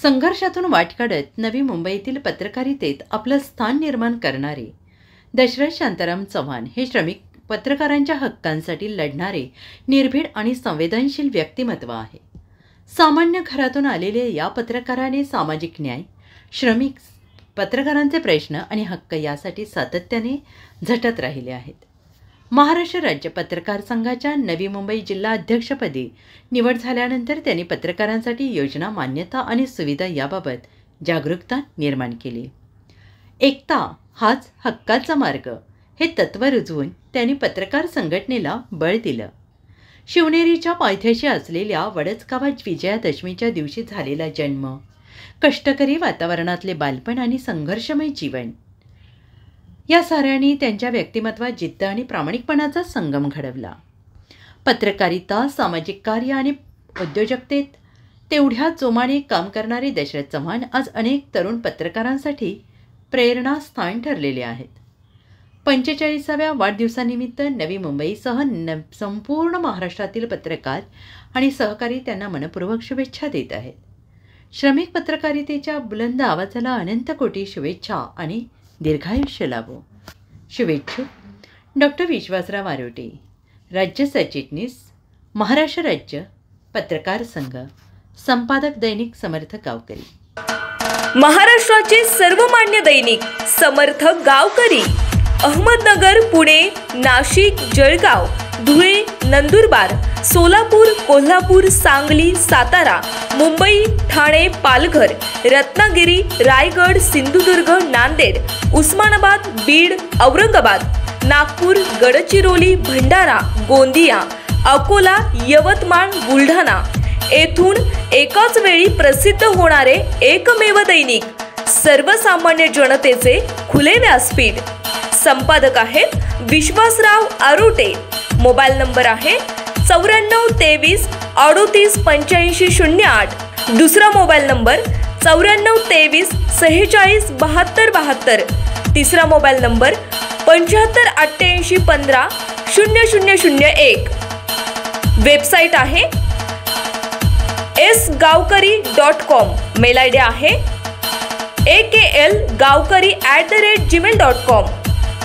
संघर्षातून वाट काढत नवी मुंबईतील पत्रकारितेत आपलं स्थान निर्माण करणारे दशरथ शांताराम चव्हाण हे श्रमिक पत्रकारांच्या हक्कांसाठी लढणारे निर्भीड आणि संवेदनशील व्यक्तिमत्व आहे। सामान्य घरातून आलेले या पत्रकाराने सामाजिक न्याय, श्रमिक पत्रकारांचे प्रश्न आणि हक्क यासाठी सातत्याने झटत राहिले आहेत। महाराष्ट्र राज्य पत्रकार संघाच्या नवी मुंबई जिल्हा अध्यक्षपदी निवड झाल्यानंतर त्यांनी पत्रकारांसाठी योजना, मान्यता आणि सुविधा याबाबत जागरूकता निर्माण केली। एकता हाच हक्काचा मार्ग हे तत्त्व रुजवून त्यांनी पत्रकार संघटनेला बळ दिलं। शिवनेरीच्या पायथ्याशी असलेल्या वडच गावात विजयादशमीच्या दिवशी झालेला जन्म, कष्टकरी वातावरणातले बालपण आणि संघर्षमय जीवन या साऱ्यांनी त्यांच्या व्यक्तिमत्वात जिद्द आणि प्रामाणिकपणाचा संगम घडवला। पत्रकारिता, सामाजिक कार्य आणि उद्योजकतेत तेवढ्या जोमाने काम करणारे दशरथ चव्हाण आज अनेक तरुण पत्रकारांसाठी प्रेरणास्थान ठरलेले आहेत। 45व्या वाढदिवसानिमित्त नवी मुंबईसह संपूर्ण महाराष्ट्रातील पत्रकार आणि सहकारी त्यांना मनपूर्वक शुभेच्छा देत आहेत। श्रमिक पत्रकारितेच्या बुलंद आवाजाला अनंत कोटी शुभेच्छा आणि दीर्घायुष्य लाभो। शुभेच्छुक डॉक्टर विश्वासराव आरोटे, राज्य सरचिटणीस, महाराष्ट्र राज्य पत्रकार संघ, संपादक दैनिक समर्थ गावकरी। महाराष्ट्राचे सर्वमान्य दैनिक समर्थ गावकरी अहमदनगर, पुणे, नाशिक, जळगाव, धुळे, नंदुरबार, सोलापूर, कोल्हापूर, सांगली, सातारा, मुंबई, ठाणे, पालघर, रत्नागिरी, रायगड, सिंधुदुर्ग, नांदेड, उस्मानाबाद, बीड, औरंगाबाद, नागपूर, गडचिरोली, भंडारा, गोंदिया, अकोला, यवतमाळ, बुलढाणा येथून एकाच वेळी प्रसिद्ध होणारे एकमेव दैनिक, सर्वसामान्य जनतेचे खुले व्यासपीठ। संपादक आहेत विश्वासराव आरोटे। मोबाईल नंबर आहे 9423 38 85 08। दुसरा मोबाईल नंबर 9423 46 72 72। तिसरा मोबाईल नंबर 75 88 15 0001। वेबसाईट आहे sgavkari.com। मेल आयडी आहे aklgavkari@gmail.com।